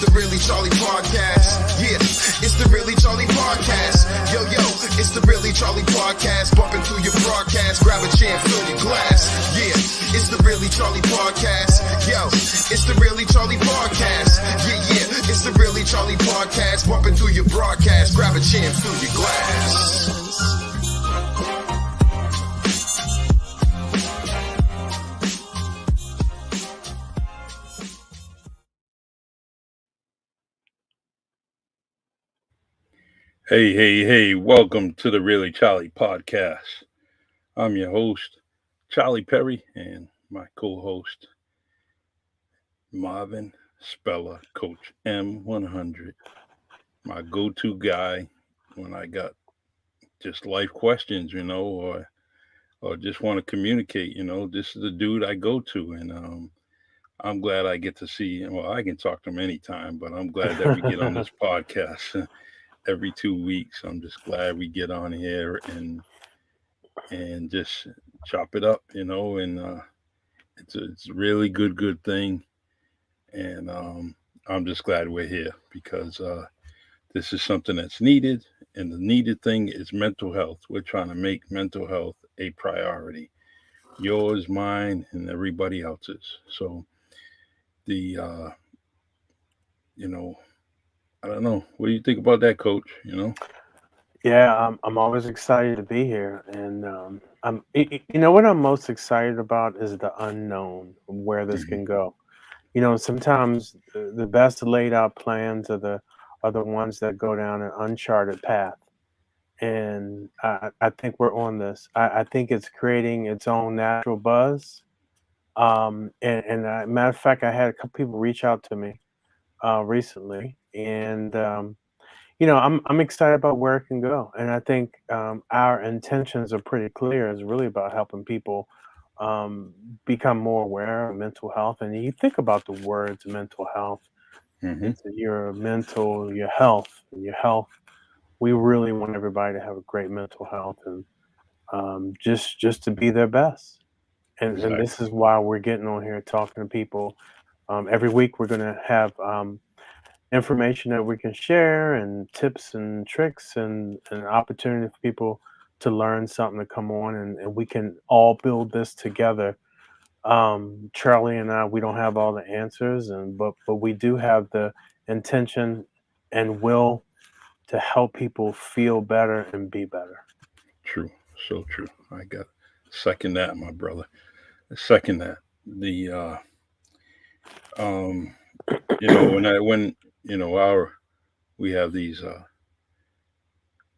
the Really Charlie Podcast. Yeah, it's the Really Charlie Podcast. Yo, it's the Really Charlie Podcast. Bumping through your broadcast, grab a chair, fill your glass. Yeah, it's the Really Charlie Podcast. Yo, it's the Really Charlie Podcast. Yeah, it's the Really Charlie Podcast. Bumping through your broadcast, grab a chair, fill your glass. Hey, welcome to the Really Charlie Podcast. I'm your host, Charlie Perry, and my co-host, Marvin, Speller-CoachM100. My go-to guy when I got just life questions, or just want to communicate, this is the dude I go to, and I'm glad I get to see, I can talk to him anytime, but I'm glad that we get on this podcast every 2 weeks. I'm just glad we get on here and just chop it up, and it's a really good thing. And I'm just glad we're here because this is something that's needed, and the needed thing is mental health. We're trying to make mental health a priority, yours, mine, and everybody else's. So I don't know. What do you think about that, Coach? Yeah, I'm always excited to be here, and what I'm most excited about is the unknown, where this can go. Sometimes the best laid out plans are the ones that go down an uncharted path, and I think we're on this. I think it's creating its own natural buzz. And matter of fact, I had a couple people reach out to me recently, and I'm excited about where it can go. And I think our intentions are pretty clear. It's really about helping people become more aware of mental health. And you think about the words mental health, it's your mental, your health, and your health. We really want everybody to have a great mental health and just to be their best. And this is why we're getting on here talking to people. Every week we're going to have information that we can share and tips and tricks and an opportunity for people to learn something, to come on and we can all build this together. Charlie and I, we don't have all the answers, but we do have the intention and will to help people feel better and be better. True. So true. I got second that, my brother. Second that. The we have these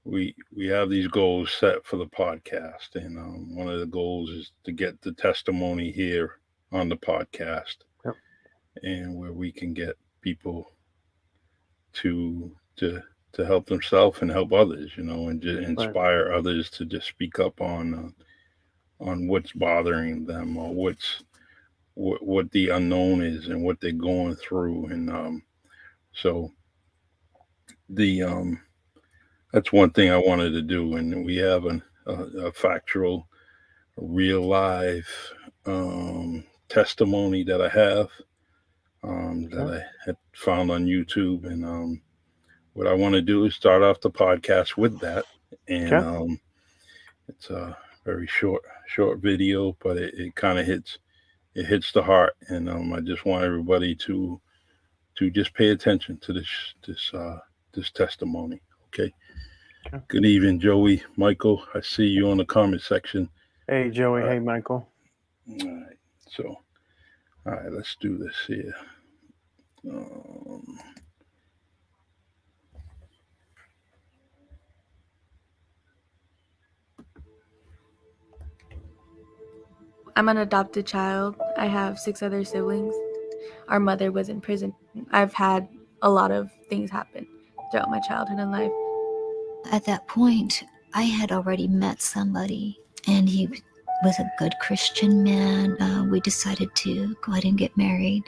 we have these goals set for the podcast, and one of the goals is to get the testimony here on the podcast. Yep. And where we can get people to help themselves and help others, and to inspire others to just speak up on what's bothering them, or what the unknown is and what they're going through. And so that's one thing I wanted to do. And we have a factual, real life testimony that I have that I had found on YouTube. And what I want to do is start off the podcast with that. And it's a very short video, but it kind of hits the heart. And I just want everybody to just pay attention to this testimony. Okay. Good evening, Joey, Michael. I see you on the comment section. Hey, Joey. Hey, Michael. All right. Let's do this here. I'm an adopted child. I have 6 other siblings. Our mother was in prison. I've had a lot of things happen throughout my childhood and life. At that point, I had already met somebody, and he was a good Christian man. We decided to go ahead and get married.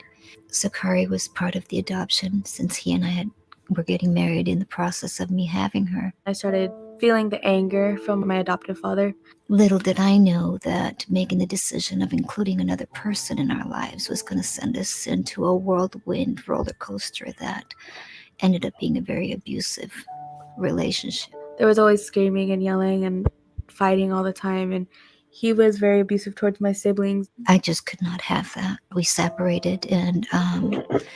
Sakari was part of the adoption since he and I were getting married in the process of me having her. I started feeling the anger from my adoptive father. Little did I know that making the decision of including another person in our lives was going to send us into a whirlwind roller coaster that ended up being a very abusive relationship. There was always screaming and yelling and fighting all the time, and he was very abusive towards my siblings. I just could not have that. We separated and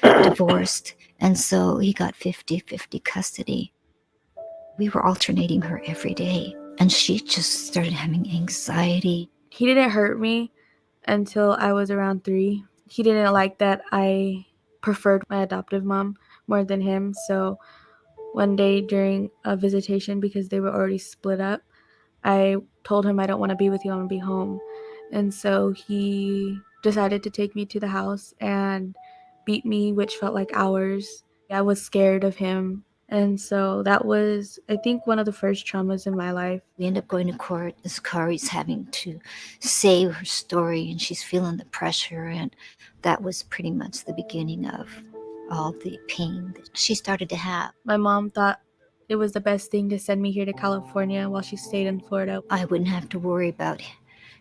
divorced, and so he got 50-50 custody. We were alternating her every day, and she just started having anxiety. He didn't hurt me until I was around 3. He didn't like that I preferred my adoptive mom more than him, so one day during a visitation, because they were already split up, I told him I don't want to be with you, I want to be home. And so he decided to take me to the house and beat me, which felt like hours. I was scared of him. And so that was, I think, one of the first traumas in my life. We end up going to court. Kari's having to say her story, and she's feeling the pressure. And that was pretty much the beginning of all the pain that she started to have. My mom thought it was the best thing to send me here to California while she stayed in Florida. I wouldn't have to worry about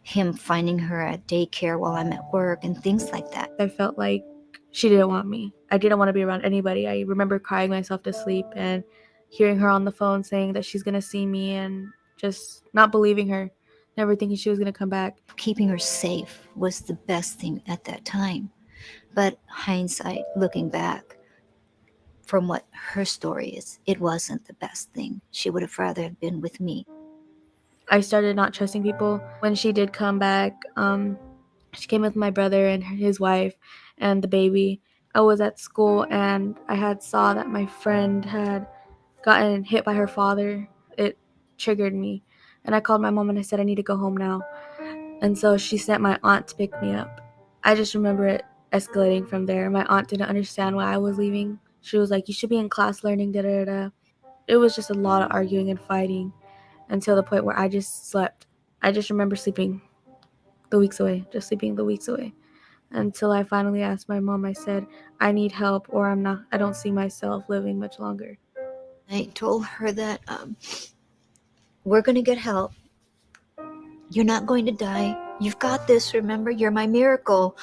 him finding her at daycare while I'm at work and things like that. I felt like she didn't want me. I didn't want to be around anybody. I remember crying myself to sleep and hearing her on the phone saying that she's going to see me and just not believing her, never thinking she was going to come back. Keeping her safe was the best thing at that time. But hindsight, looking back, from what her story is, it wasn't the best thing. She would have rather have been with me. I started not trusting people. When she did come back, she came with my brother and his wife and the baby. I was at school and I had saw that my friend had gotten hit by her father. It triggered me. And I called my mom and I said, I need to go home now. And so she sent my aunt to pick me up. I just remember it escalating from there. My aunt didn't understand why I was leaving. She was like, you should be in class learning, da-da-da. It was just a lot of arguing and fighting until the point where I just slept. I just remember sleeping the weeks away, just sleeping the weeks away. Until I finally asked my mom, I said, I need help or I don't see myself living much longer. I told her that we're going to get help. You're not going to die. You've got this. Remember, you're my miracle.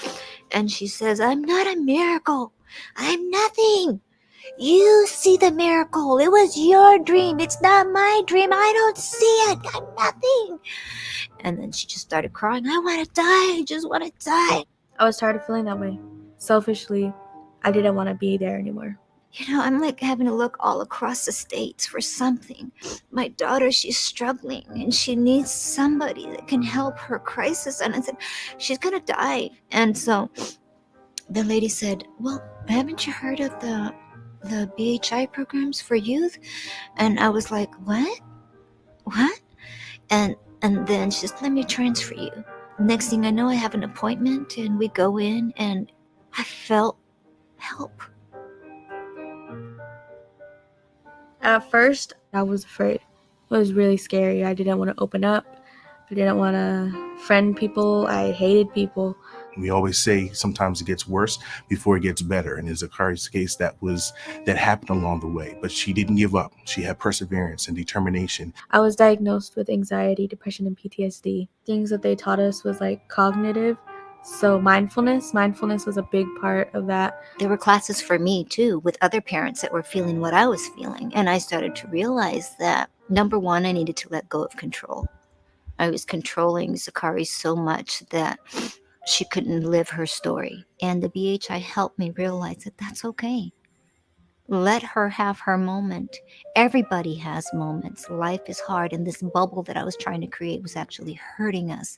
And she says, I'm not a miracle. I'm nothing. You see the miracle. It was your dream. It's not my dream. I don't see it. I'm nothing. And then she just started crying. I want to die. I just want to die. I was tired of feeling that way. Selfishly, I didn't want to be there anymore. You know, I'm like having to look all across the states for something. My daughter, she's struggling and she needs somebody that can help her crisis. And I said, she's going to die. And so the lady said, well, haven't you heard of the BHI programs for youth? And I was like, what? And then she said, let me transfer you. Next thing I know, I have an appointment and we go in and I felt help. At first, I was afraid. It was really scary. I didn't want to open up. I didn't want to friend people. I hated people. We always say sometimes it gets worse before it gets better. And in Zakari's case, that happened along the way. But she didn't give up. She had perseverance and determination. I was diagnosed with anxiety, depression, and PTSD. Things that they taught us was like cognitive. So mindfulness was a big part of that. There were classes for me too with other parents that were feeling what I was feeling. And I started to realize that, number one, I needed to let go of control. I was controlling Zakari so much that she couldn't live her story. And the BHI helped me realize that that's okay. Let her have her moment. Everybody has moments. Life is hard. And this bubble that I was trying to create was actually hurting us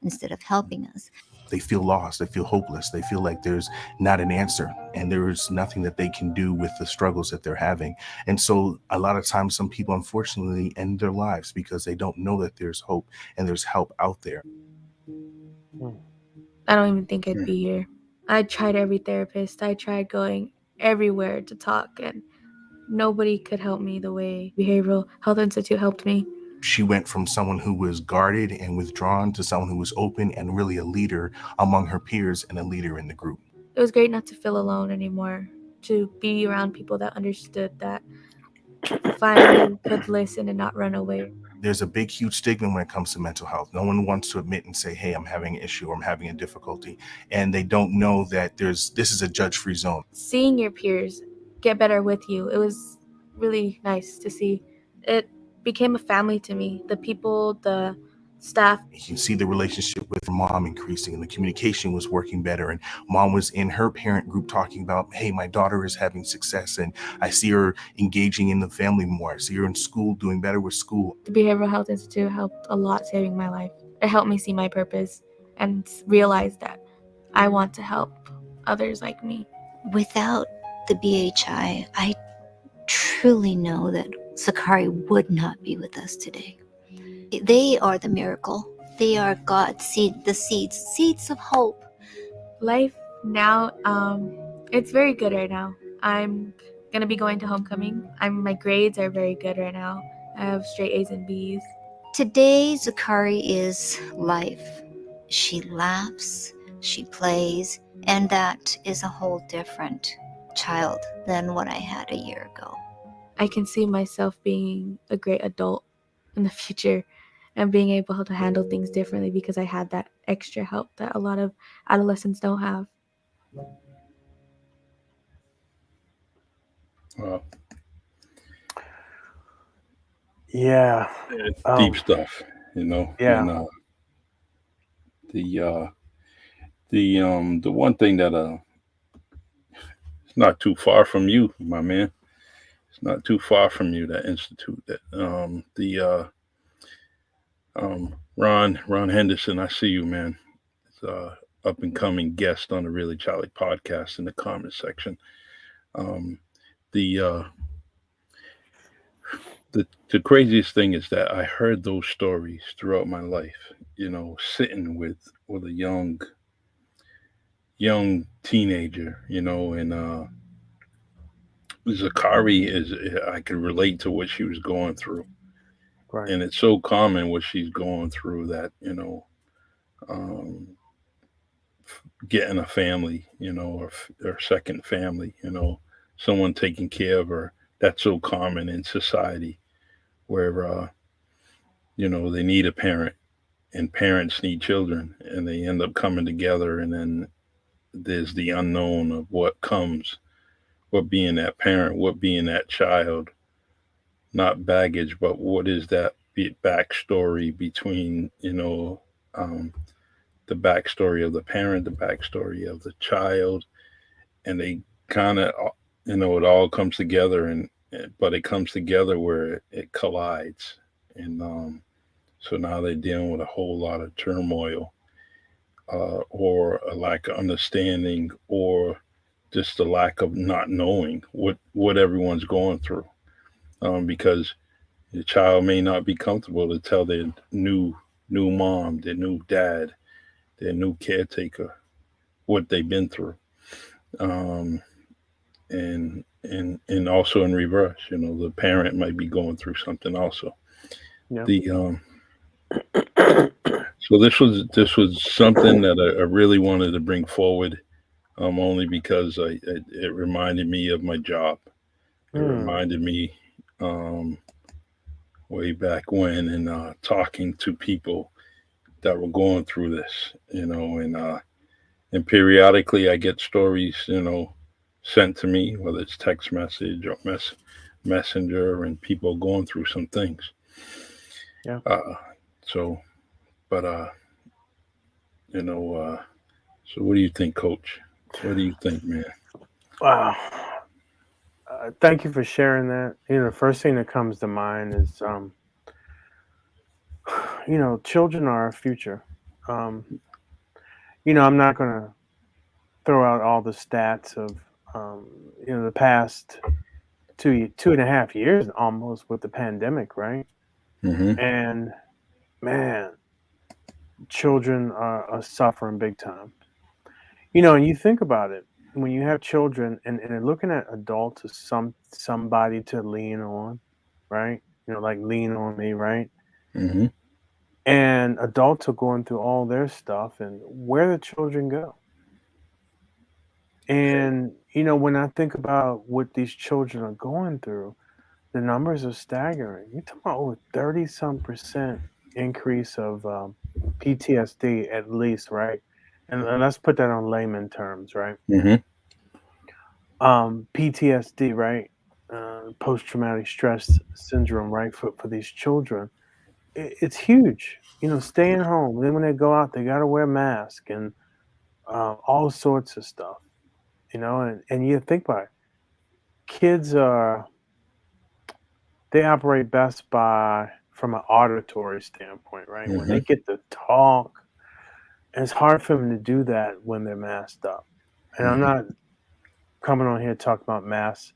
instead of helping us. They feel lost. They feel hopeless. They feel like there's not an answer and there's nothing that they can do with the struggles that they're having. And so a lot of times some people unfortunately end their lives because they don't know that there's hope and there's help out there. I don't even think I'd be here. I tried every therapist. I tried going everywhere to talk and nobody could help me the way Behavioral Health Institute helped me. She went from someone who was guarded and withdrawn to someone who was open and really a leader among her peers and a leader in the group. It was great not to feel alone anymore, to be around people that understood that finally could listen and not run away. There's a big, huge stigma when it comes to mental health. No one wants to admit and say, hey, I'm having an issue or I'm having a difficulty. And they don't know that this is a judge-free zone. Seeing your peers get better with you, it was really nice to see. It became a family to me. The people, the staff. You can see the relationship with mom increasing and the communication was working better. And mom was in her parent group talking about, hey, my daughter is having success and I see her engaging in the family more. I see her in school doing better with school. The Behavioral Health Institute helped a lot saving my life. It helped me see my purpose and realize that I want to help others like me. Without the BHI, I truly know that Sakari would not be with us today. They are the miracle. They are God's seed, the seeds of hope. Life now, it's very good right now. I'm gonna be going to homecoming. My grades are very good right now. I have straight A's and B's. Today, Sakari is life. She laughs, she plays, and that is a whole different child than what I had a year ago. I can see myself being a great adult in the future and being able to handle things differently because I had that extra help that a lot of adolescents don't have. Wow. Yeah. It's deep stuff, you know. Yeah. And the one thing that it's not too far from you, my man. It's not too far from you, that institute. That Ron Henderson, I see you, man. It's up and coming guest on the Really Charlie podcast in the comment section. The the craziest thing is that I heard those stories throughout my life. You know, sitting with a young teenager, you know, and Zakari is, I could relate to what she was going through, Right. and it's so common what she's going through that, you know, um, getting a family, you know, or second family, you know, someone taking care of her. That's so common in society where you know, they need a parent and parents need children and they end up coming together, and then there's the unknown of what comes, what being that parent, what being that child, not baggage, but what is that backstory between, you know, um, the backstory of the parent, the backstory of the child, and they kind of, you know, it all comes together, and but it comes together where it collides, and so now they're dealing with a whole lot of turmoil, or a lack of understanding, or just a lack of not knowing what everyone's going through, because the child may not be comfortable to tell their new mom, their new dad, their new caretaker what they've been through, um, and also in reverse, you know, the parent might be going through something also. Yeah. The so this was something that I really wanted to bring forward, only because it reminded me of my job. It reminded me, um, way back when, and talking to people that were going through this, you know, and periodically I get stories, you know, sent to me, whether it's text message or messenger, and people going through some things. Yeah. So, but you know, so what do you think, Coach? What do you think, man? Wow. Thank you for sharing that. You know, the first thing that comes to mind is, you know, children are our future. You know, I'm not going to throw out all the stats of, you know, the past 2.5 years almost with the pandemic, right? Mm-hmm. And man, children are suffering big time. You know, and you think about it when you have children and they're looking at adults as somebody to lean on, right? You know, like lean on me, right? Mm-hmm. And adults are going through all their stuff, and where the children go. And you know, when I think about what these children are going through, the numbers are staggering. You're talking about over 30-some% increase of PTSD at least, right? And let's put that on layman terms, right? Mm-hmm. PTSD, right? Post-traumatic stress syndrome, right? For these children, it's huge. Staying home. Then when they go out, they got to wear masks and all sorts of stuff. And you think about it. Kids they operate best from an auditory standpoint, right? When they Mm-hmm. get to talk, and it's hard for them to do that when they're masked up. And I'm not coming on here talking about mask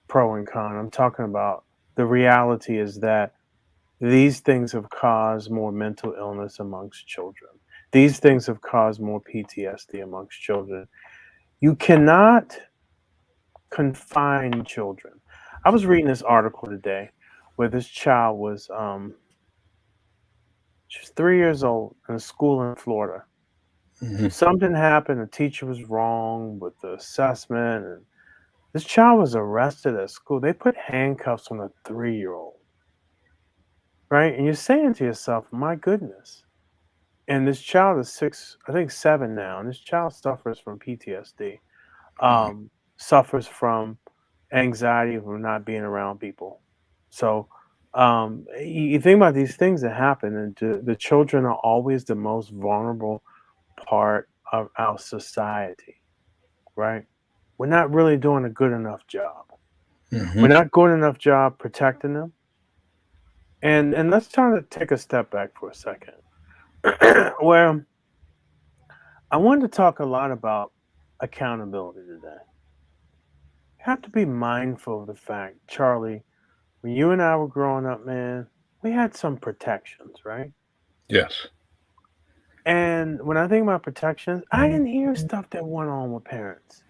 pro and con. I'm talking about the reality is that these things have caused more mental illness amongst children. These things have caused more PTSD amongst children. You cannot confine children. I was reading this article today where this child was she was 3 years old in a school in Florida. Mm-hmm. Something happened, the teacher was wrong with the assessment, and this child was arrested at school. They put handcuffs on a 3-year-old. Right? And you're saying to yourself, my goodness. And this child is 7 now, and this child suffers from PTSD, suffers from anxiety from not being around people. So you think about these things that happen, and the children are always the most vulnerable part of our society, right? We're not really doing a good enough job. Mm-hmm. We're not doing enough job protecting them. And let's try to take a step back for a second. Where I wanted to talk a lot about accountability today. You have to be mindful of the fact, Charlie, when you and I were growing up, man, we had some protections, right? Yes. And when I think about protections, I didn't hear stuff that went on with parents.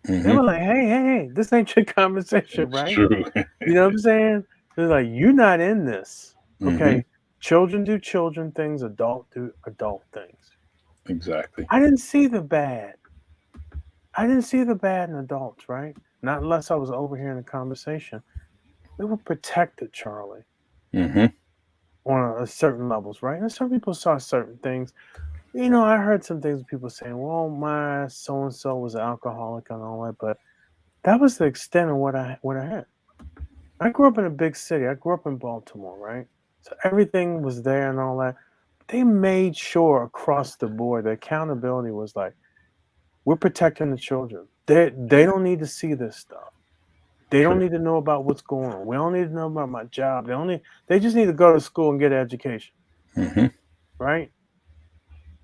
They Mm-hmm. were like, hey, this ain't your conversation, It's right? true. You know what I'm saying? They're like, you're not in this. Mm-hmm. Okay. Children do children things, adult do adult things. Exactly. I didn't see the bad. I didn't see the bad in adults, right? Not unless I was overhearing the conversation. We were protected, Charlie, Mm-hmm. on a certain levels, right? And some people saw certain things. I heard some things people saying, well, my so-and-so was an alcoholic and all that, but that was the extent of what I had. I grew up in a big city. I grew up in Baltimore, right? So everything was there and all that. They made sure across the board the accountability was like, we're protecting the children. They don't need to see this stuff. They don't need to know about what's going on. We don't need to know about my job. They just need to go to school and get an education. Mm-hmm. Right?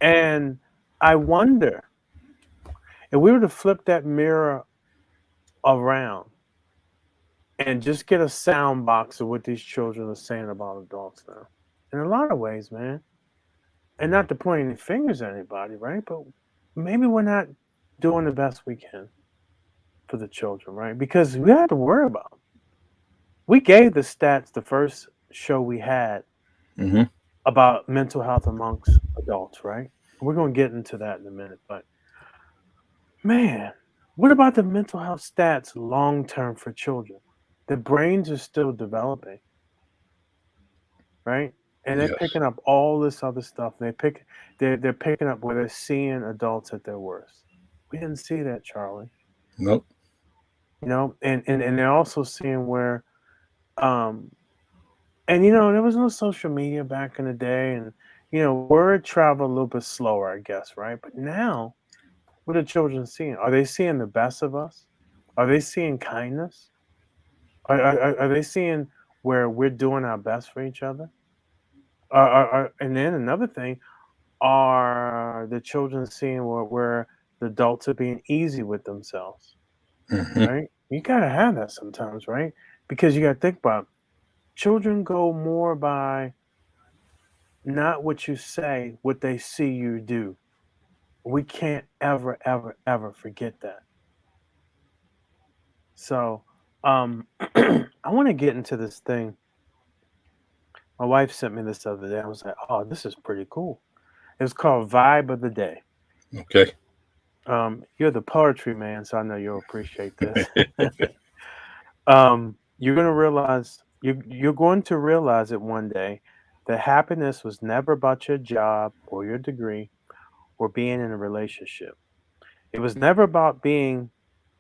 And I wonder if we were to flip that mirror around and just get a sound box of what these children are saying about adults now. In a lot of ways, man. And not to point any fingers at anybody, right? But maybe we're not doing the best we can for the children, right? Because we have to worry about them. We gave the stats the first show we had Mm-hmm. about mental health amongst adults, right? We're going to get into that in a minute. But, man, what about the mental health stats long-term for children? The brains are still developing, right? And they're Yes. picking up all this other stuff. They're picking up where they're seeing adults at their worst. We didn't see that, Charlie. Nope. And they're also seeing where, and there was no social media back in the day, and word traveled a little bit slower, I guess, right? But now, what are children seeing? Are they seeing the best of us? Are they seeing kindness? Are they seeing where we're doing our best for each other? And then another thing, are the children seeing where the adults are being easy with themselves, Mm-hmm. right? You got to have that sometimes, right? Because you got to think about children go more by not what you say, what they see you do. We can't ever, ever, ever forget that. So I want to get into this thing. My wife sent me this the other day. I was like, oh, this is pretty cool. It was called Vibe of the Day. Okay. You're the poetry man, so I know you'll appreciate this. The you're going to realize you're going to realize it one day that happiness was never about your job or your degree or being in a relationship. It was never about being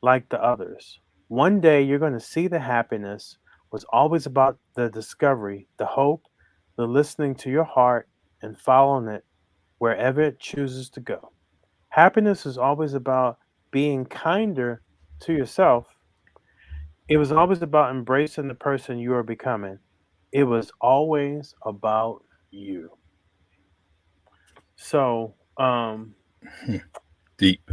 like the others. One day you're going to see the happiness was always about the discovery, the hope, the listening to your heart and following it wherever it chooses to go. Happiness is always about being kinder to yourself. It was always about embracing the person you are becoming. It was always about you. So, Deep.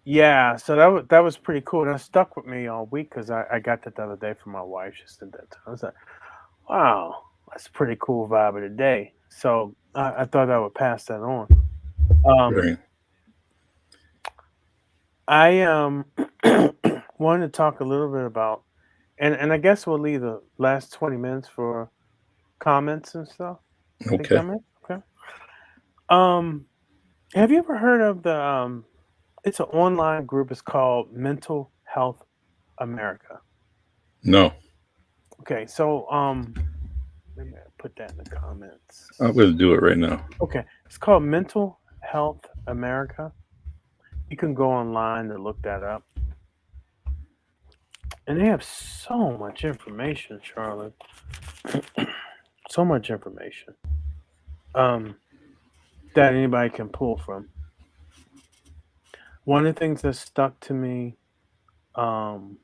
yeah, so that was pretty cool. That stuck with me all week because I got that the other day from my wife. She said that to me. I was like, wow, that's a pretty cool vibe of the day. So I thought I would pass that on. Um, Right. I wanted to talk a little bit about, and I guess we'll leave the last 20 minutes for comments and stuff. Take Okay. comments, okay? Um, have you ever heard of the it's an online group. It's called Mental Health America. No, Okay, so let me put that in the comments. I'm going to do it right now. Okay, it's called Mental Health America. You can go online to look that up. And they have so much information, Charlotte. So much information. That anybody can pull from. One of the things that stuck to me, and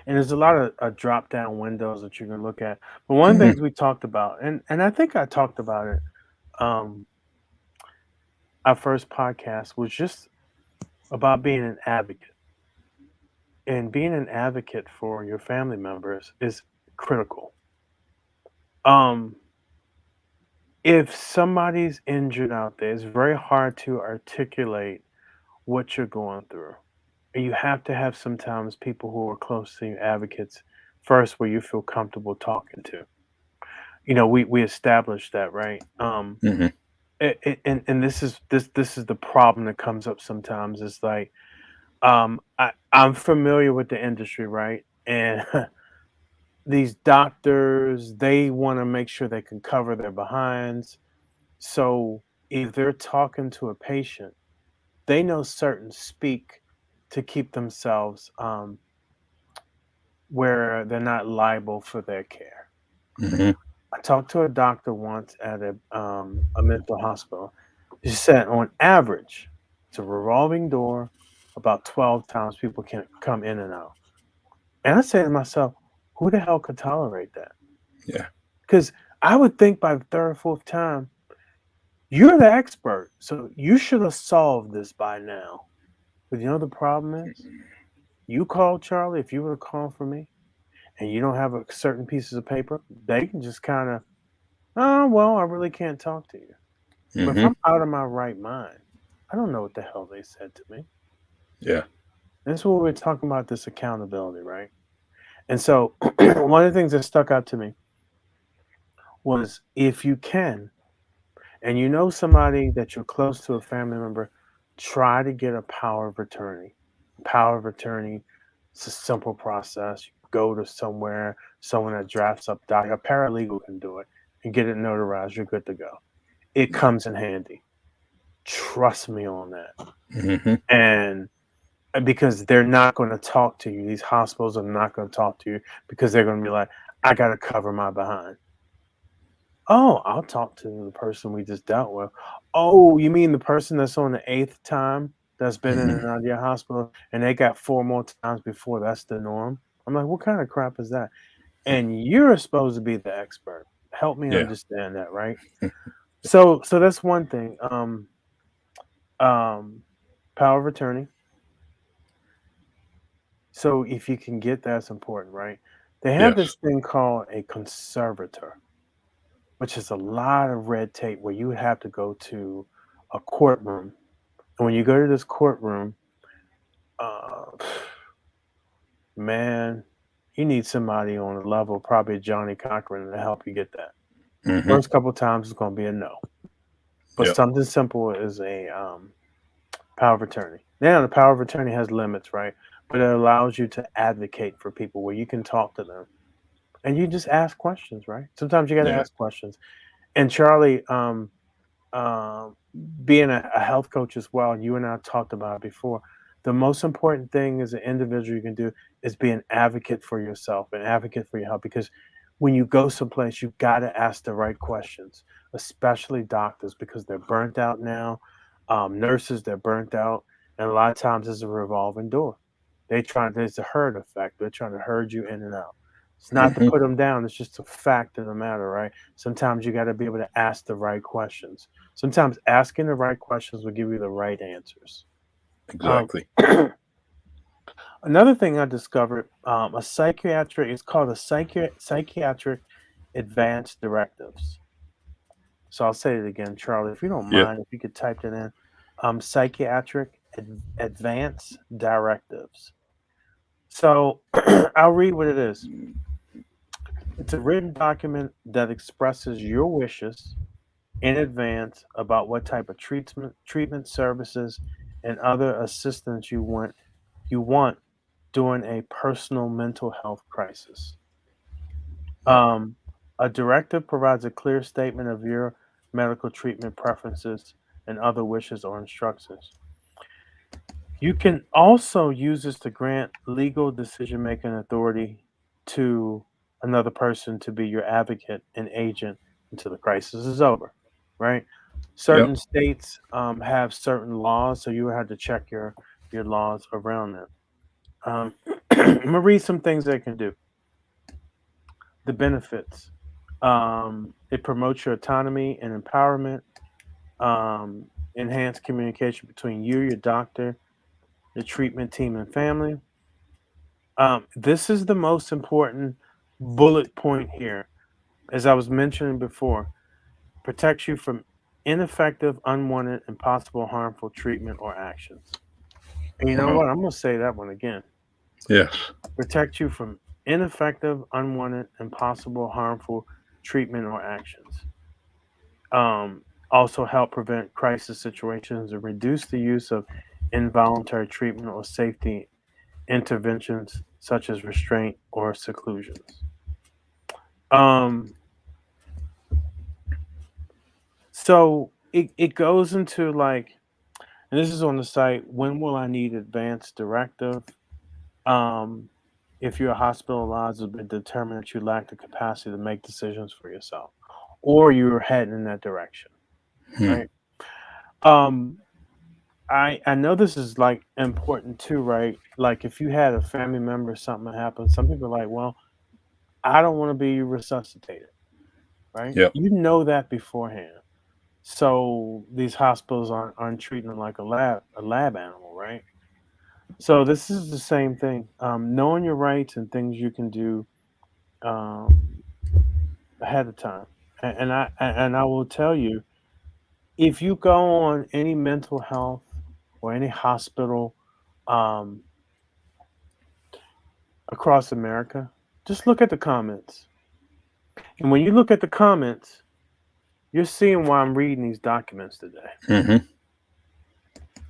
there's a lot of drop down windows that you can look at. But one of the Mhm. things we talked about, and I think I talked about it, um, our first podcast was just about being an advocate. And being an advocate for your family members is critical. Um, if somebody's injured out there, it's very hard to articulate what you're going through. And you have to have sometimes people who are close to you, advocates, first where you feel comfortable talking to. You know, we established that, right? Mhm. And this is the problem that comes up sometimes. It's like I'm familiar with the industry, right? And these doctors, they want to make sure they can cover their behinds. So if they're talking to a patient, they know certain speak to keep themselves where they're not liable for their care. Mhm. I talked to a doctor once at a mental hospital. She said, on average, it's a revolving door. About 12 times people can come in and out. And I say to myself, who the hell could tolerate that? Yeah. Because I would think by the third or fourth time, you're the expert. So you should have solved this by now. But you know the problem is? You call Charlie, if you were to call for me, and you don't have a certain pieces of paper, they can just kind of, oh, well, I really can't talk to you. But if Mhm. I'm out of my right mind, I don't know what the hell they said to me. Yeah. That's what we're talking about, this accountability, right? And so one of the things that stuck out to me was if you can, and you know somebody that you're close to, a family member, try to get a power of attorney. Power of attorney, it's a simple process. You go to somewhere, someone that drafts up a paralegal can do it and get it notarized. You're good to go. It comes in handy. Trust me on that. Mhm. And because they're not going to talk to you, these hospitals are not going to talk to you because they're going to be like, I got to cover my behind. Oh, I'll talk to the person we just dealt with. Oh, you mean the person that's on the eighth time that's been in Mhm. and out of your hospital and they got 4 more times before that's the norm? I'm like, what kind of crap is that? And you're supposed to be the expert. Help me Yeah. understand that, right? So that's one thing. Um, power of attorney. So if you can get that's important, right? They have Yes. this thing called a conservator, which is a lot of red tape where you would have to go to a courtroom. And when you go to this courtroom, uh, man, you need somebody on a level, probably Johnny Cochran, to help you get that. Mhm. First couple times it's going to be a no, but Yep. something simple is a power of attorney. Now the power of attorney has limits, right? But it allows you to advocate for people where you can talk to them And you just ask questions, right? Sometimes you got to ask questions. And Charlie, being a health coach as well, you and I talked about it before. The most important thing as an individual you can do is be an advocate for yourself, an advocate for your health. Because when you go someplace, you got to ask the right questions, especially doctors, because they're burnt out now. Nurses, they're burnt out. And a lot of times it's a revolving door. There's a herd effect. They're trying to herd you in and out. It's not to put them down. It's just a fact of the matter, right? Sometimes you got to be able to ask the right questions. Sometimes asking the right questions will give you the right answers. Exactly. Another thing I discovered, it's called a psychiatric advanced directives. So I'll say it again, Charlie, if you don't mind, if you could type it in, psychiatric advanced directives. So I'll read what it is. It's a written document that expresses your wishes in advance about what type of treatment services, and other assistance you want during a personal mental health crisis. A directive provides a clear statement of your medical treatment preferences and other wishes or instructions. You can also use this to grant legal decision-making authority to another person to be your advocate and agent until the crisis is over, right? Certain states have certain laws, so you have to check your laws around that. I'm going to read some things they can do. The benefits. It promotes your autonomy and empowerment, enhanced communication between you, your doctor, the treatment team, and family. This is the most important bullet point here. As I was mentioning before, protects you from ineffective, unwanted, and possible harmful treatment or actions. And you know what? I'm going to say that one again. Yes. Protect you from ineffective, unwanted, and possible harmful treatment or actions. Also help prevent crisis situations and reduce the use of involuntary treatment or safety interventions such as restraint or seclusions. So it goes into like, and this is on the site, when will I need advanced directive? If you're hospitalized, it's been determined that you lack the capacity to make decisions for yourself, or you're heading in that direction, right? I know this is like important too, right? Like if you had a family member, something happened, some people are like, well, I don't want to be resuscitated, right? Yep. You know that beforehand. So these hospitals aren't treating them like a lab animal, right? So this is the same thing. Knowing your rights and things you can do ahead of time. And I will tell you, if you go on any mental health or any hospital across America, just look at the comments. And when you look at the comments, you're seeing why I'm reading these documents today.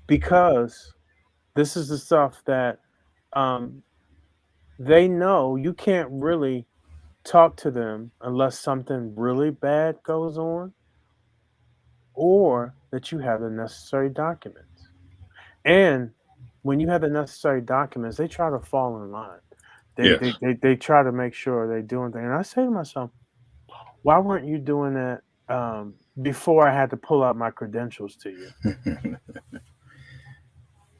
Because this is the stuff that they know you can't really talk to them unless something really bad goes on, or that you have the necessary documents. And when you have the necessary documents, they try to fall in line. They try to make sure they're doing things. And I say to myself, why weren't you doing that before I had to pull out my credentials to you?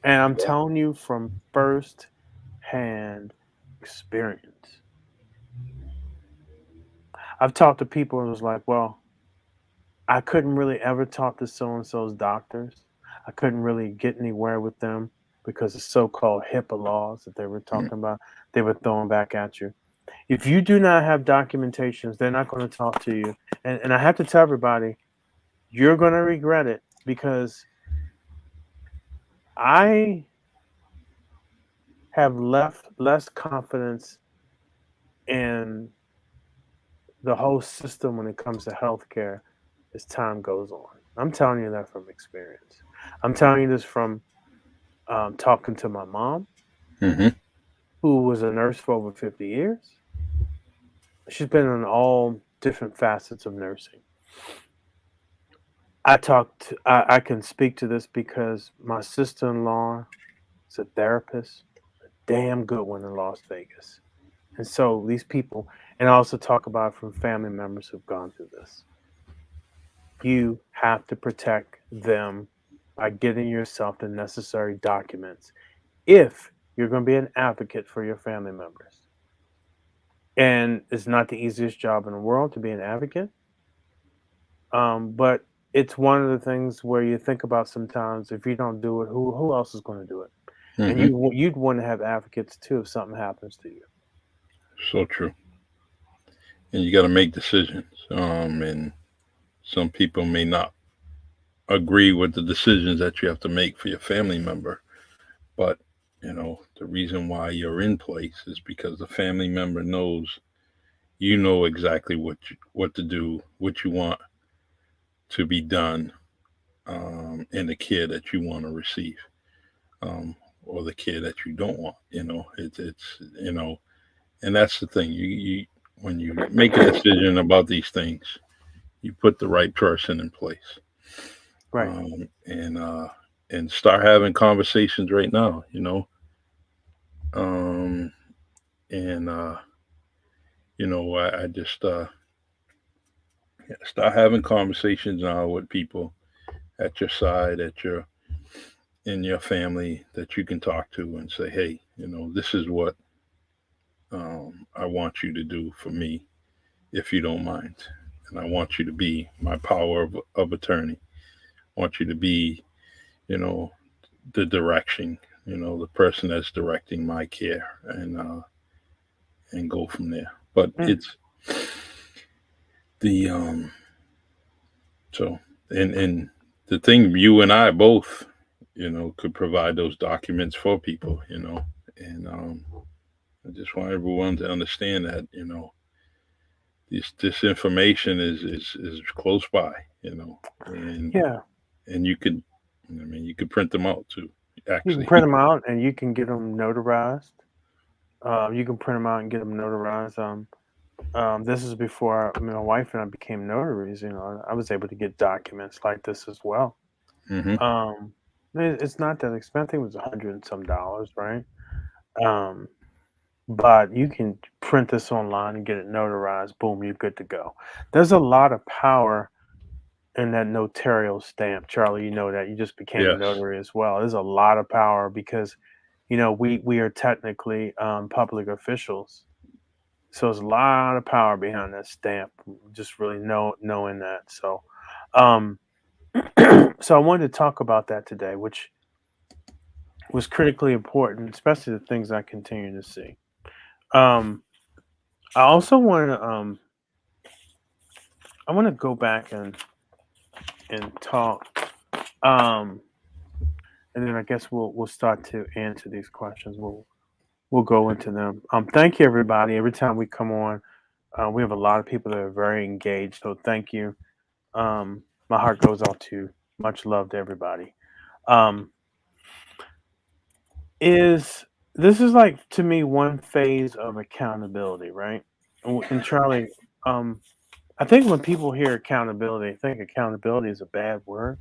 And I'm telling you from first-hand experience. I've talked to people and was like, well, I couldn't really ever talk to so-and-so's doctors. I couldn't really get anywhere with them because of so-called HIPAA laws that they were talking about, they were throwing back at you. If you do not have documentations, they're not going to talk to you. And I have to tell everybody, you're going to regret it, because I have less confidence in the whole system when it comes to healthcare as time goes on. I'm telling you that from experience. I'm telling you this from talking to my mom, who was a nurse for over 50 years. she's been in all different facets of nursing. I can speak to this because my sister-in-law is a therapist, a damn good one in Las Vegas. And so these people, and I also talk about from family members who've gone through this. You have to protect them by getting yourself the necessary documents if you're going to be an advocate for your family members. And it's not the easiest job in the world to be an advocate, but it's one of the things where you think about sometimes if you don't do it, who else is going to do it? And you'd want to have advocates too if something happens to you. So true. And you got to make decisions. And some people may not agree with the decisions that you have to make for your family member, but the reason why you're in place is because the family member knows you know exactly what to do, what you want to be done, and the care that you want to receive, or the care that you don't want. It's and that's the thing. You when you make a decision about these things, you put the right person in place, Right. And start having conversations right now. And I just start having conversations now with people at your side, in your family that you can talk to and say, hey, this is what I want you to do for me, if you don't mind. And I want you to be my power of attorney. I want you to be, the direction, the person that's directing my care, and go from there. But it's the so and the thing, you and I both, could provide those documents for people, and I just want everyone to understand that, this information is close by, and Yeah. and you could, you could print them out too. You can Actually, print them out and you can get them notarized. You can print them out and get them notarized. This is before my wife and I became notaries. I was able to get documents like this as well. Um, it's not that expensive. It was $100 and some, right? But you can print this online and get it notarized. Boom, you're good to go. There's a lot of power in that notarial stamp, Charlie. You know that you just became a yes, notary as well. There's a lot of power because, we are technically public officials. So there's a lot of power behind that stamp. Just really knowing that. So, um, so I wanted to talk about that today, which was critically important, especially the things I continue to see. I also want to I want to go back and talk, and then I guess we'll start to answer these questions. We'll go into them. Thank you, everybody. Every time we come on, we have a lot of people that are very engaged. So thank you. My heart goes out to you. Much love to everybody. This is like, to me, one phase of accountability, right? And Charlie, I think when people hear accountability, I think accountability is a bad word.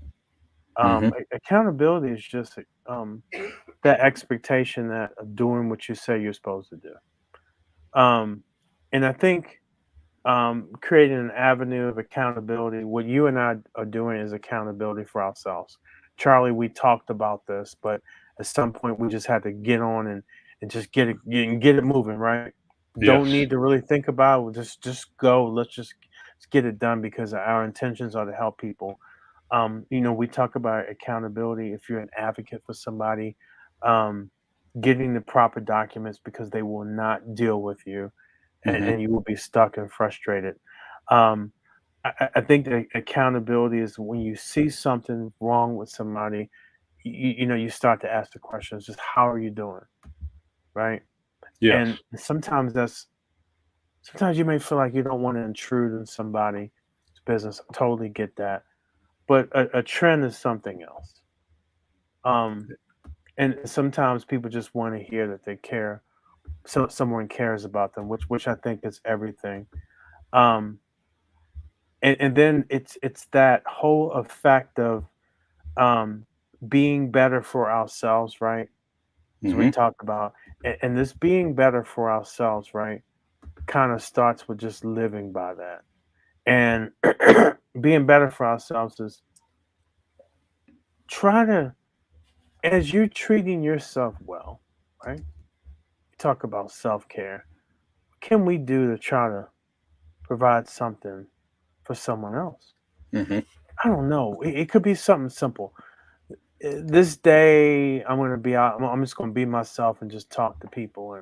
Accountability is just that expectation that of doing what you say you're supposed to do. And I think creating an avenue of accountability, what you and I are doing is accountability for ourselves. Charlie, we talked about this, but at some point we just had to get on and just get it moving, right? Don't yes, need to really think about it. Just go. Let's just get it done because our intentions are to help people. We talk about accountability. If you're an advocate for somebody, getting the proper documents because they will not deal with you, and you will be stuck and frustrated. Um, I think that accountability is when you see something wrong with somebody, you start to ask the questions, just how are you doing, right? yes, And sometimes you may feel like you don't want to intrude in somebody's business. I totally get that. But a trend is something else. And sometimes people just want to hear that they care so someone cares about them, which I think is everything. Um, and then it's that whole effect of um, being better for ourselves, right? As we Hmm. talked about, and this being better for ourselves, right, kind of starts with just living by that. And being better for ourselves is try to, as you're treating yourself well, right? You talk about self care. What can we do to try to provide something for someone else? Hmm. I don't know. It could be something simple. This day, I'm going to be out. I'm just going to be myself and just talk to people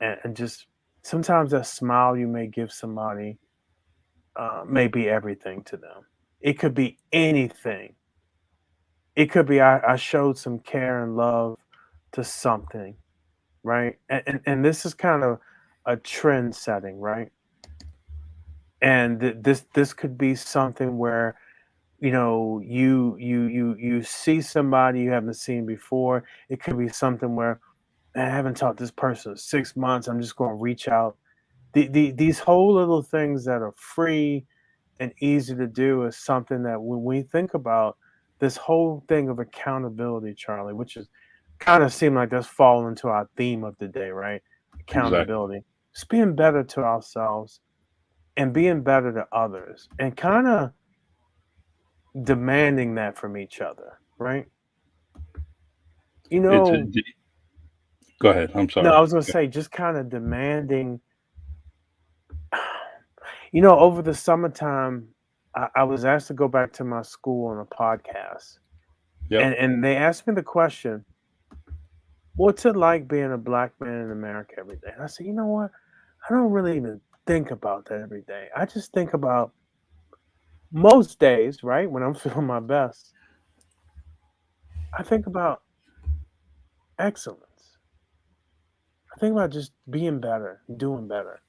and just sometimes that smile you may give somebody may be everything to them. It could be anything. It could be I showed some care and love to something, right? And this is kind of a trend setting, right? And this could be something where you see somebody you haven't seen before. It could be something where "Man, I haven't talked to this person in 6 months. I'm just going to reach out. These whole little things that are free and easy to do is something that when we think about this whole thing of accountability, Charlie, which is kind of seem like that's fallen into our theme of the day, right? Exactly. Accountability. Just being better to ourselves and being better to others and kind of demanding that from each other, right? You It's know, go ahead. I'm no, sorry. I was going to say just kind of demanding. Over the summertime, I was asked to go back to my school on a podcast, Yep. and they asked me the question, "What's it like being a black man in America every day?" And I said, "You know what? I don't really even think about that every day. I just think about most days, right, when I'm feeling my best. I think about excellence. I think about just being better, doing better,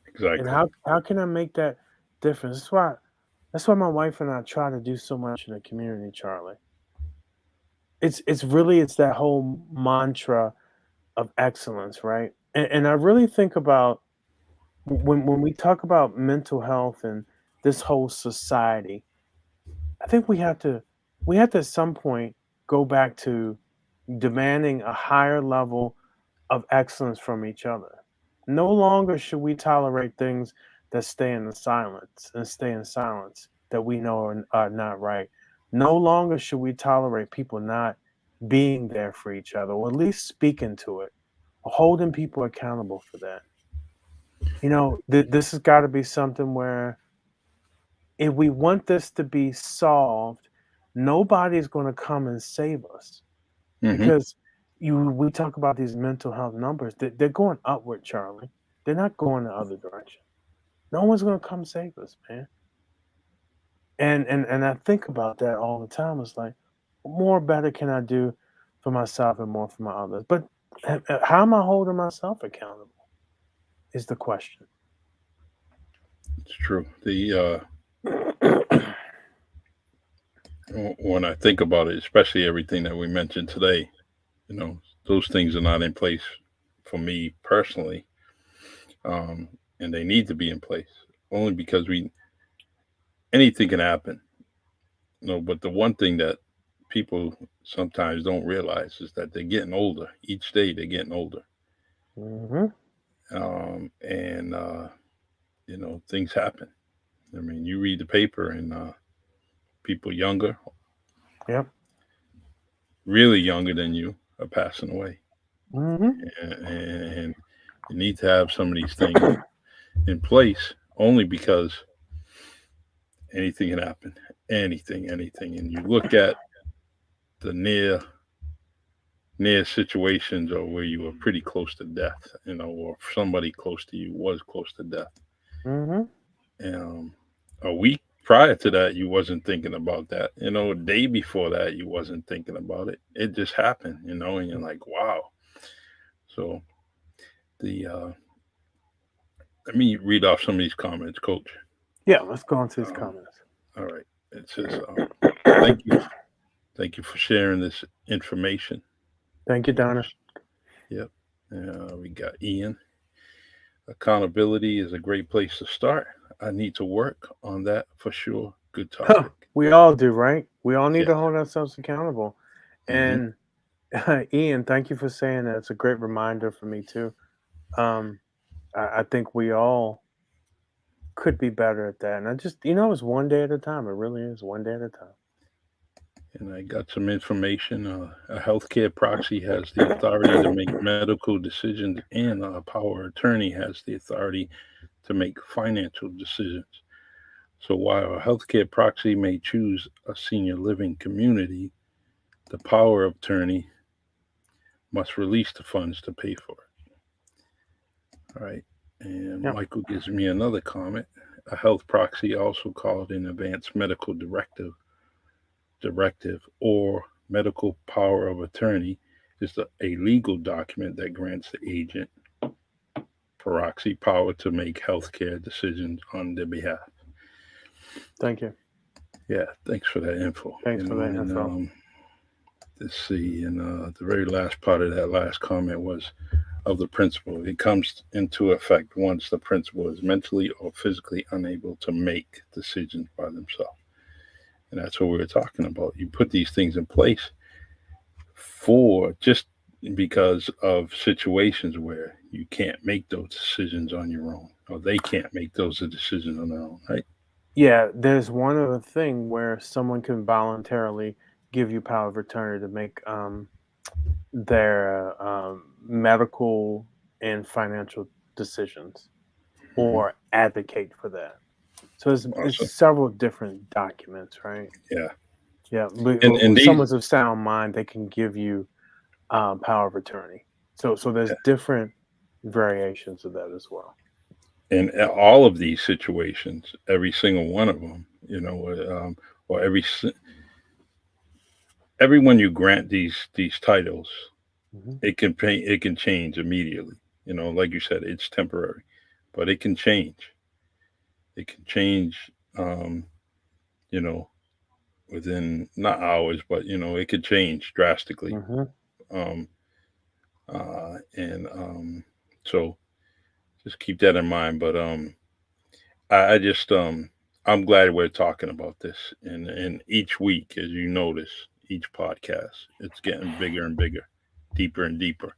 and Exactly. how can I make that difference? That's why my wife and I try to do so much in the community, Charlie. It's that whole mantra of excellence, right? And I really think about when we talk about mental health and this whole society, I think we have to at some point go back to demanding a higher level of excellence from each other. No longer should we tolerate things that stay in silence that we know are not right. No longer should we tolerate people not being there for each other, or at least speaking to it, or holding people accountable for that. This has got to be something where if we want this to be solved, nobody's going to come and save us Hmm. because we talk about these mental health numbers. They're going upward, Charlie. They're not going the other direction. No one's going to come save us, man. And I think about that all the time. It's like, what more better can I do for myself and more for my others? But how am I holding myself accountable? Is the question. It's true. When I think about it, especially everything that we mentioned today, those things are not in place for me personally, um, and they need to be in place only because we anything can happen. But the one thing that people sometimes don't realize is that they're getting older. Each day they're getting older, Hmm. and things happen. I mean, you read the paper, and people younger, Yep. really younger than you, are passing away, Hmm. and you need to have some of these things in place only because anything can happen, anything. And you look at the near situations or where you were pretty close to death, or somebody close to you was close to death. Hmm. Um, a week prior to that, you wasn't thinking about that. A day before that, you wasn't thinking about it. It just happened, and you're like, wow. So the let me read off some of these comments, Coach. Yeah, let's go into his Um, comments. all right. It says, thank you, thank you for sharing this information. Thank you, Thank you. Donna. Yep. We got Ian. Accountability is a great place to start. I need to work on that for sure. Good topic. We all do, right? We all need Yeah. to hold ourselves accountable. Hmm. And Ian, thank you for saying that. It's a great reminder for me too. Um, I think we all could be better at that. And I just, it's one day at a time. It really is one day at a time. And I got some information. A healthcare proxy has the authority to make medical decisions, and a power of attorney has the authority to make financial decisions. So while a healthcare proxy may choose a senior living community, the power of attorney must release the funds to pay for it. All right. And Yeah. Michael gives me another comment. A health proxy, also called an advanced medical directive or medical power of attorney, is a legal document that grants the agent proxy power to make healthcare decisions on their behalf. Thank you. Yeah, thanks for that info. Thanks for that And info. let's see, and the very last part of that last comment was of the principal. It comes into effect once the principal is mentally or physically unable to make decisions by themselves. And that's what we were talking about. You put these things in place for just because of situations where you can't make those decisions on your own, or they can't make those decisions on their own, right? Yeah, there's one other thing where someone can voluntarily give you power of attorney to make their medical and financial decisions Hmm. or advocate for that. So it's Awesome. several different documents, right? Yeah. Yeah, but And if these, someone's of sound mind, they can give you power of attorney. So there's yeah. different variations of that as well. In all of these situations, every single one of them, or everyone you grant these titles, Hmm. it can change immediately. Like you said, it's temporary, but it can change. It can change. You know, within not hours, but it could change drastically. Hmm. Um, and so just keep that in mind. But I just I'm glad we're talking about this, and each week, as you notice, each podcast, it's getting bigger and bigger, deeper and deeper.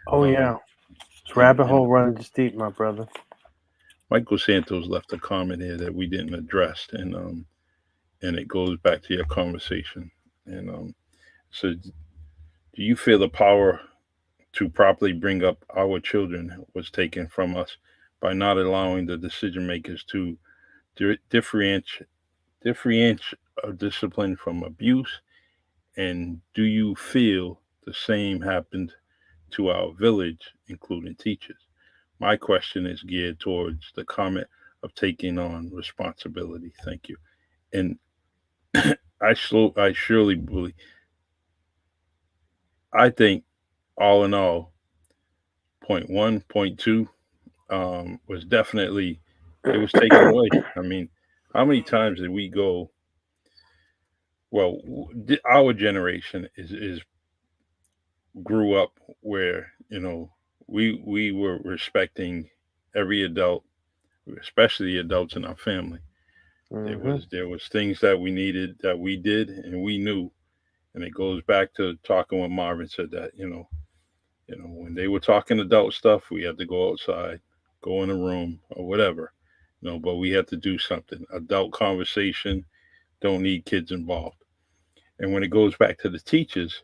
Oh Um, yeah, it's rabbit and hole running just deep, my brother. Michael Santos left a comment here that we didn't address, and it goes back to your conversation. And so, do you feel the power to properly bring up our children was taken from us by not allowing the decision makers to differentiate discipline from abuse? And do you feel the same happened to our village, including teachers? My question is geared towards the comment of taking on responsibility. Thank you. And I surely believe, I think all in all, point one, point two, was definitely, it was taken away. I mean, how many times did we go? Well, our generation is grew up where we were respecting every adult, especially the adults in our family. Hmm. There was things that we needed that we did and we knew, and it goes back to talking when Marvin said that when they were talking adult stuff, we had to go outside, go in a room or whatever, but we had to do something. Adult conversation don't need kids involved. And when it goes back to the teachers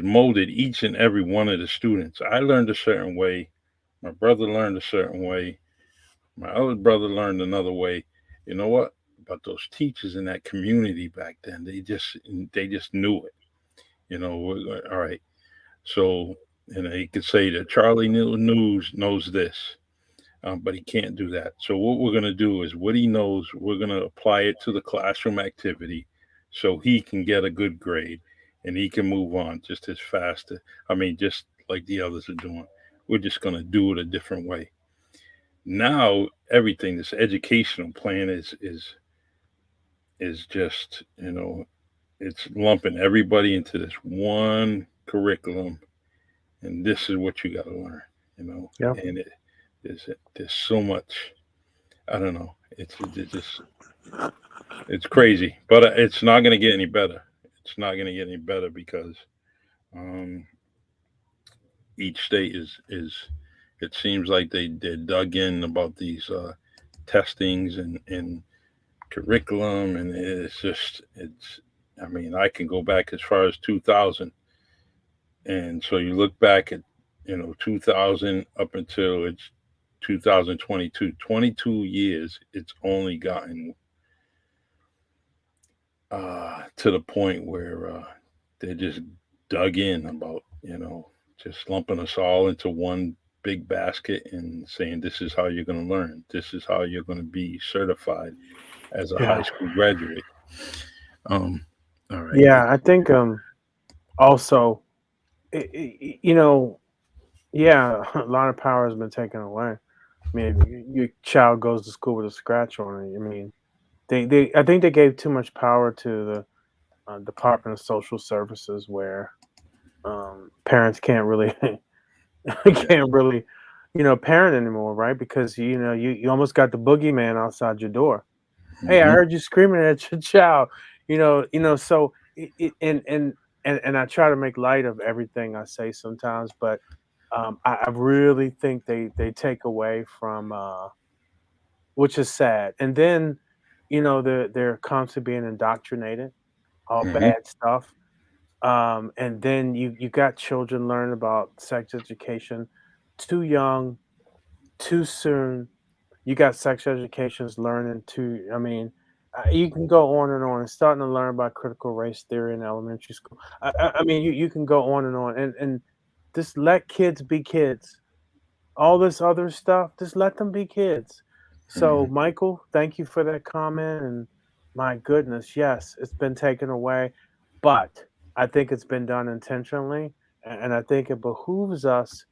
molded each and every one of the students. I learned a certain way. My brother learned a certain way. My other brother learned another way. You know what? But those teachers in that community back then, they just knew it. All right. So, he could say that Charlie News knows this, but he can't do that. So what we're going to do is what he knows, we're going to apply it to the classroom activity so he can get a good grade and he can move on just as fast. I mean, just like the others are doing. We're just going to do it a different way. Now, everything, this educational plan is just, it's lumping everybody into this one curriculum and this is what you got to learn, you know. Yeah. And there's so much. I don't know. It's just it's crazy, but it's not going to get any better. It's not going to get any better because um, each state is. It seems like they're dug in about these testings and curriculum, and it's. I mean, I can go back as far as 2000, and so you look back at 2000 up until it's 2022, 22 years. It's only gotten to the point where they just dug in about just lumping us all into one big basket and saying this is how you're going to learn, this is how you're going to be certified as a high Yeah. school graduate. All right. Yeah, I think also, yeah, a lot of power has been taken away. I mean, your child goes to school with a scratch on it. I mean, I think they gave too much power to the Department of Social Services, where parents can't really can't really parent anymore, right? Because you almost got the boogeyman outside your door. Hey, I Mhm. heard you screaming at your child. So and I try to make light of everything I say sometimes, but I really think they take away from, which is sad. And then they're constantly being indoctrinated, all Mhm. bad stuff. And then you got children learning about sex education too young, too soon. You got sex educations learning too. I mean, you can go on and on. And starting to learn about critical race theory in elementary school. I mean, you can go on and on, and just let kids be kids. All this other stuff, just let them be kids. So, Mhm. Michael, thank you for that comment. And my goodness, yes, it's been taken away, but I think it's been done intentionally. And I think it behooves us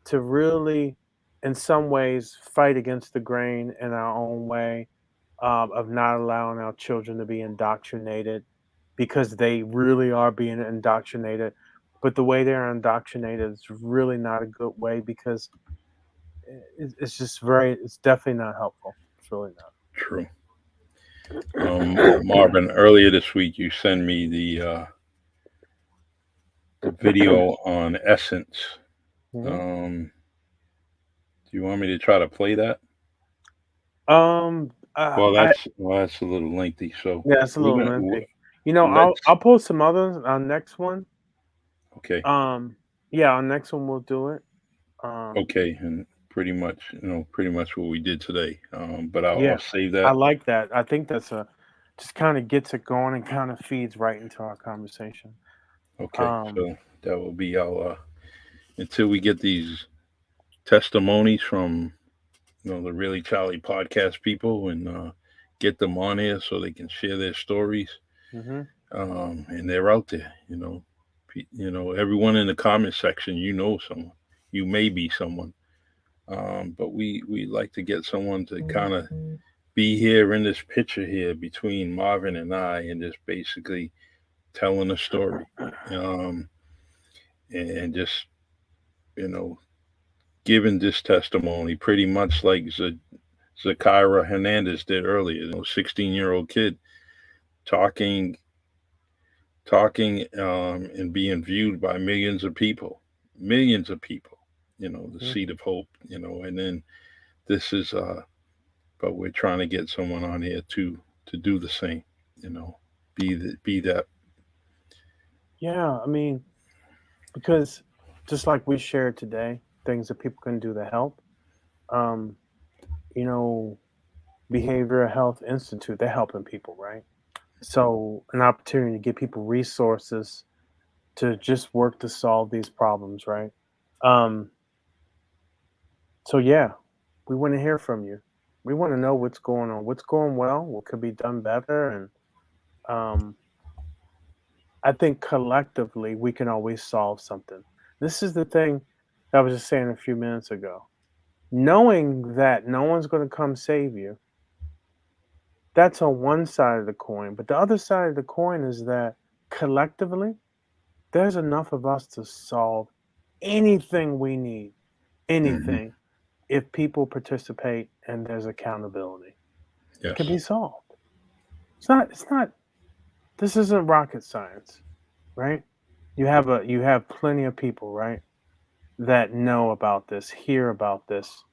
to really, in some ways, fight against the grain in our own way, of not allowing our children to be indoctrinated, because they really are being indoctrinated. But the way they're indoctrinated is really not a good way, because it's just it's definitely not helpful. It's really True. Marvin, earlier this week you sent me the video on Essence. not. Do you want me to try to play that? I Well, that's a little lengthy. So Yeah, it's a we're little gonna lengthy. let's I'll post some others on next one. okay, Yeah, on next one we'll do it. Um, okay, and pretty much what we did today. But I'll yeah, save I that. like that. I think that's a just kind of gets it going and kind of feeds right into our conversation. Okay, Um, so that will be our until we get these testimonies from the Really Charlie podcast people and get them on here so they can share their stories. mhm. And they're out there. Everyone in the comment section, someone, you may be someone. But we like to get someone to kind of be here in this picture here between Marvin and I, and just basically telling a story, um, and just you know giving this testimony, pretty much like Zakira Hernandez did earlier. 16-year-old kid talking, and being viewed by millions of people. The Mhm. seed of hope. And then this is but we're trying to get someone on here to do the same. You know, be that. Yeah, I mean, because just like we shared today, things that people can do to help. Um, you know, Behavioral Health Institute, they're helping people, right? So an opportunity to give people resources to just work to solve these problems, right? Um, so yeah, we want to hear from you. We want to know what's going on, what's going well, what could be done better, and um, I think collectively we can always solve something. This is the thing that I was just saying a few minutes ago. Knowing that no one's going to come save you, that's on one side of the coin. But the other side of the coin is that collectively, there's enough of us to solve anything we need, Mm-hmm. anything, if people participate and there's accountability, it can Yes. be solved. It's not, this isn't rocket science, right? You have plenty of people, right, that know about this, hear about this.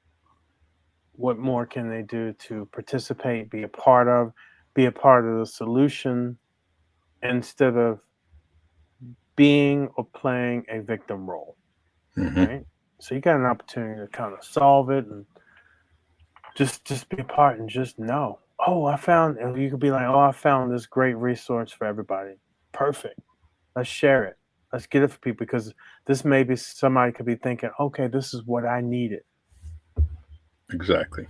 What more can they do to participate, be a part of the solution instead of being or playing a victim role, Mm-hmm. right? So you got an opportunity to kind of solve it and just be a part and just know. Oh, and you could be like, oh, I found this great resource for everybody. Perfect. Let's share it. Let's get it for people because this maybe somebody could be thinking, okay, this is what I needed. Exactly.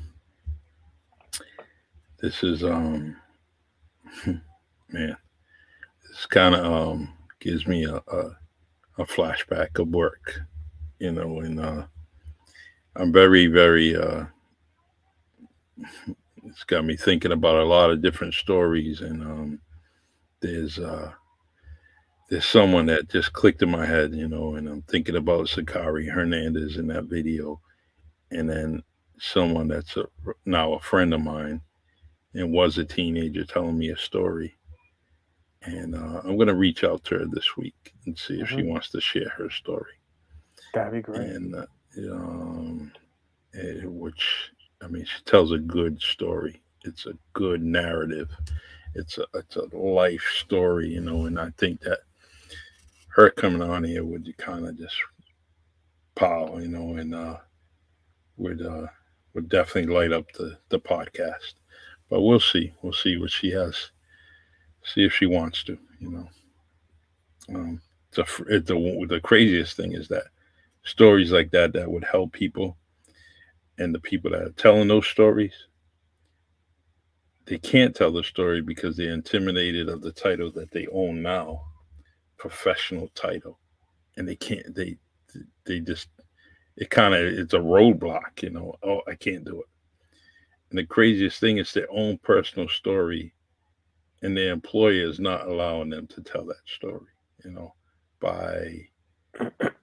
This is man, this kind of gives me a flashback of work, and I'm very, very it's got me thinking about a lot of different stories, and there's uh there's someone that just clicked in my head, and I'm thinking about Sakari Hernandez in that video, and then someone that's now a friend of mine and was a teenager telling me a story. And I'm going to reach out to her this week and see if she wants to share her story. That'd be great. And which, I mean, she tells a good story. It's a good narrative. It's a life story, and I think that her coming on here would kind of just pow, and would definitely light up the podcast. But we'll see. We'll see what she has. See if she wants to. The craziest thing is that stories like that would help people, and the people that are telling those stories, they can't tell the story because they're intimidated of the title that they own now, professional title, and they can't. They just it's a roadblock. Oh, I can't do it. And the craziest thing is their own personal story, and their employer is not allowing them to tell that story. By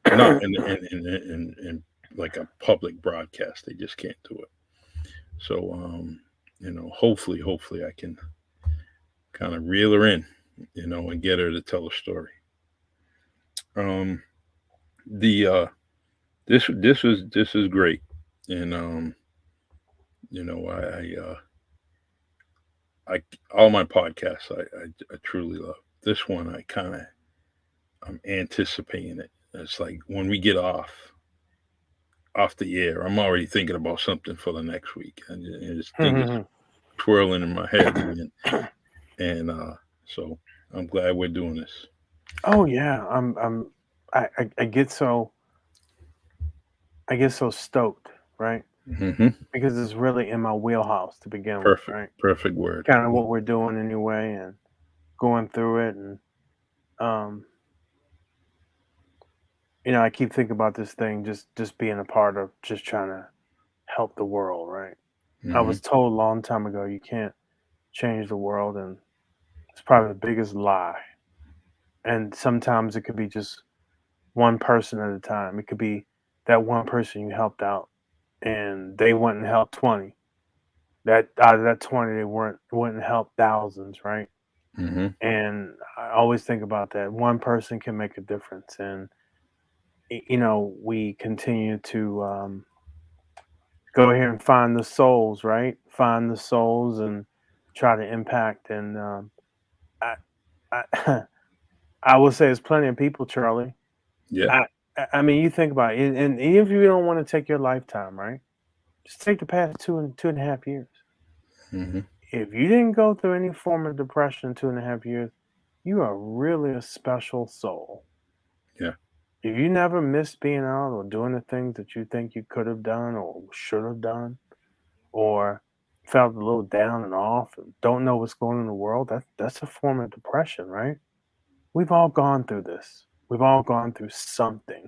not in like a public broadcast, they just can't do it. So hopefully I can kind of reel her in, and get her to tell a story. The this is great, and I all my podcasts I truly love. This one I'm anticipating it. It's like when we get off the air, I'm already thinking about something for the next week, and this thing is twirling in my head, and so I'm glad we're doing this. Oh yeah, I get so stoked, right? Mm-hmm. Because it's really in my wheelhouse to begin with, right? Perfect word. Kind of what we're doing anyway, and going through it, and I keep thinking about this thing, just being a part of, just trying to help the world, right? Mm-hmm. I was told a long time ago you can't change the world, and it's probably the biggest lie. And sometimes it could be just one person at a time. It could be that one person you helped out, and they went and helped 20. That out of that 20, they wouldn't help thousands, right? Mm-hmm. And I always think about that. One person can make a difference, and we continue to go here and find the souls, right? Find the souls and try to impact. And I, I, I will say, there's plenty of people, Charlie. Yeah. I mean, you think about it, and even if you don't want to take your lifetime, right? Just take the past 2.5 years. Mm-hmm. If you didn't go through any form of depression in 2.5 years, you are really a special soul. Yeah. If you never missed being out or doing the things that you think you could have done or should have done, or felt a little down and off and don't know what's going on in the world, that's a form of depression, right? We've all gone through this. We've all gone through something.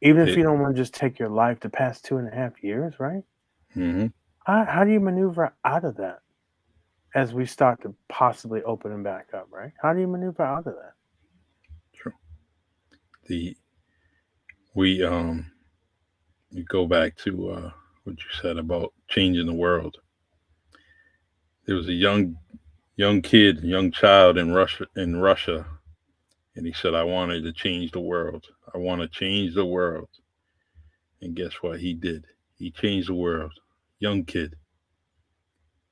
Even if you don't want to just take your life the past 2.5 years, right? Mm-hmm. How do you maneuver out of that as we start to possibly open them back up, right? How do you maneuver out of that? True. The we you go back to what you said about changing the world. There was a young child in Russia, and he said, "I wanted to change the world. I want to change the world." And guess what? He did. He changed the world. Young kid,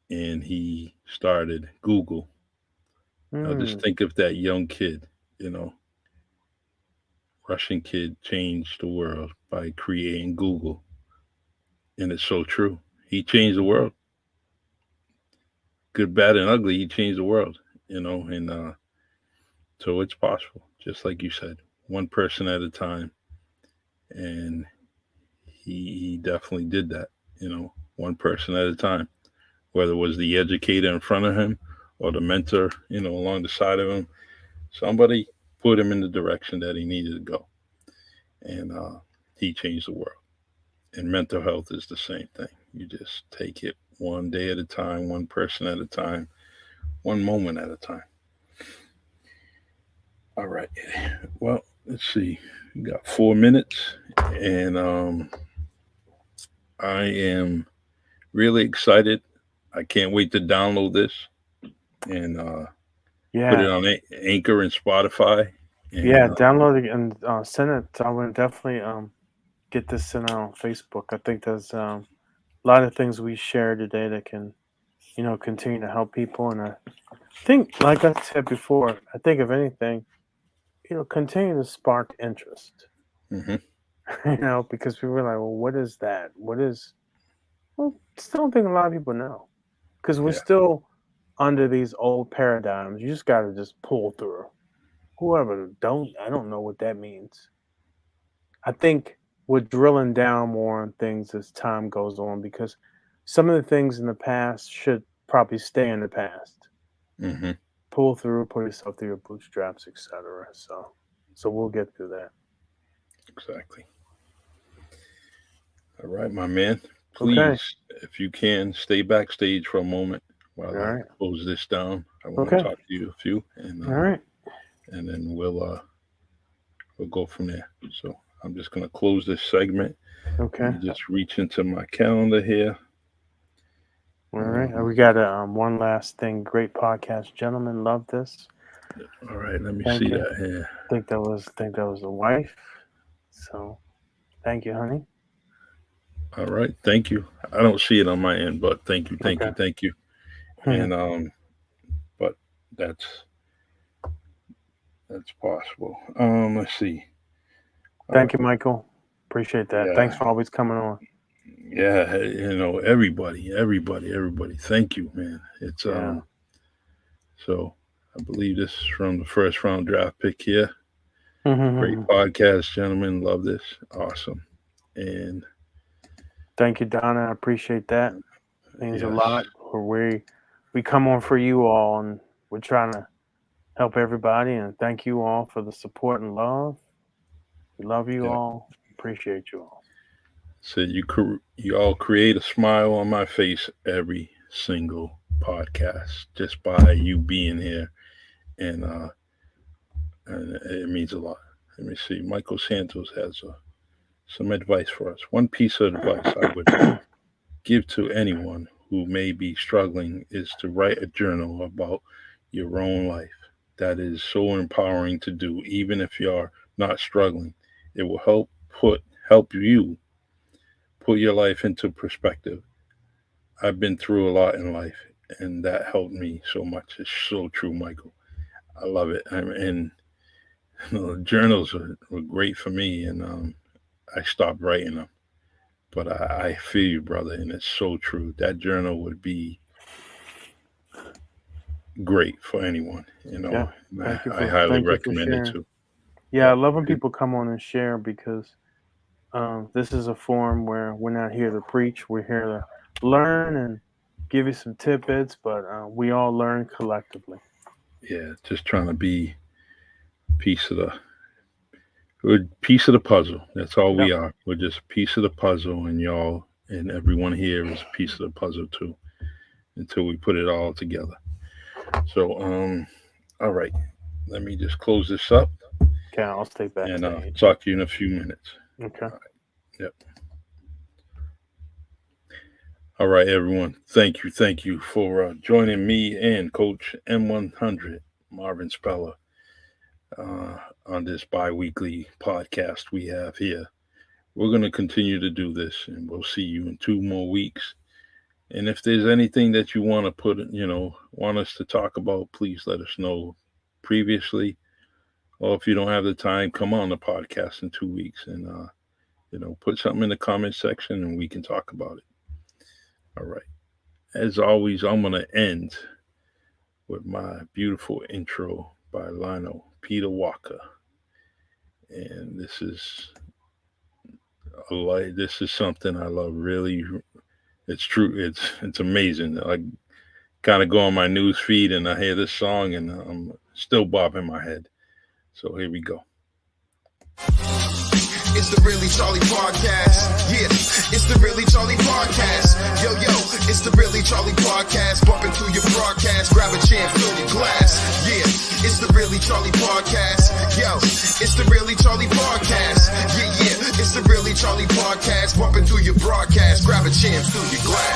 and he started Google. Now just think of that young kid, you know, Russian kid changed the world by creating Google. And it's so true. He changed the world. Good, bad, and ugly, he changed the world, you know, and so it's possible, just like you said, one person at a time. And he definitely did that, you know, one person at a time, whether it was the educator in front of him or the mentor, you know, along the side of him. Somebody put him in the direction that he needed to go. And he changed the world. And mental health is the same thing. You just take it one day at a time, one person at a time, one moment at a time. All right. Well, let's see. We got 4 minutes, and I am really excited. I can't wait to download this and put it on Anchor and Spotify. And, download it and send it. I would definitely get this sent out on Facebook. I think there's a lot of things we share today that can, you know, continue to help people. And I think, like I said before, I think if anything, you know, continue to spark interest. Mm-hmm. You know, because people are like, well, what is that? What is? Well, still don't think a lot of people know, because we're still under these old paradigms. You just got to just pull through. Whoever I don't know what that means. I think we're drilling down more on things as time goes on, because some of the things in the past should probably stay in the past. Mm-hmm. Pull through, pull yourself through your bootstraps, etc. So we'll get through that. Exactly. All right, my man. Please, if you can, stay backstage for a moment while I close this down. I want to talk to you a few, and all right, and then we'll go from there. So I'm just gonna close this segment. Okay. Just reach into my calendar here. All right. We got one last thing. Great podcast, gentlemen. Love this. All right. Let me see that here. I think that was the wife. So, thank you, honey. All right. Thank you. I don't see it on my end, but thank you. And but that's possible. Let's see. Thank you, Michael. Appreciate that. Thanks for always coming on. Yeah, you know, everybody. Thank you, man. It's so I believe this is from the first round draft pick here. Great podcast, gentlemen. Love this. Awesome. And thank you, Donna. I appreciate that. It means a lot. We come on for you all, and we're trying to help everybody. And thank you all for the support and love. We love you all. Appreciate you all. So you all create a smile on my face every single podcast just by you being here, and it means a lot. Let me see. Michael Santos has some advice for us. One piece of advice I would give to anyone who may be struggling is to write a journal about your own life. That is so empowering to do, even if you're not struggling. It will help you put your life into perspective. I've been through a lot in life, and that helped me so much. It's so true, Michael. I love it. And journals were great for me, and I stopped writing them. But I feel you, brother, and it's so true. That journal would be great for anyone. You know, I highly recommend it too. Yeah, I love when people come on and share, because this is a forum where we're not here to preach. We're here to learn and give you some tidbits, but we all learn collectively. Yeah, just trying to be a piece of the puzzle. That's all we are. We're just a piece of the puzzle, and y'all and everyone here is a piece of the puzzle too, until we put it all together. So, all right, let me just close this up. Okay, I'll stay back. And I'll talk to you in a few minutes. Okay. Yep. All right, everyone. Thank you for joining me and Coach M100, Marvin Speller, on this bi-weekly podcast we have here. We're going to continue to do this, and we'll see you in 2 more weeks. And if there's anything that you want to want us to talk about, please let us know previously. Or if you don't have the time, come on the podcast in 2 weeks and, put something in the comment section and we can talk about it. All right. As always, I'm going to end with my beautiful intro by Lionel Peter Walker. And this is something I love. Really, it's true. It's amazing. I kind of go on my news feed and I hear this song and I'm still bobbing my head. So here we go. It's the Really Charlie Podcast. Yeah, it's the Really Charlie Podcast. Yo, it's the Really Charlie Podcast. Bumping through your broadcast. Grab a chair, fill your glass. Yeah, it's the Really Charlie Podcast. Yo, it's the Really Charlie Podcast. Yeah, it's the Really Charlie Podcast. Bumping through your broadcast. Grab a chair, fill your glass.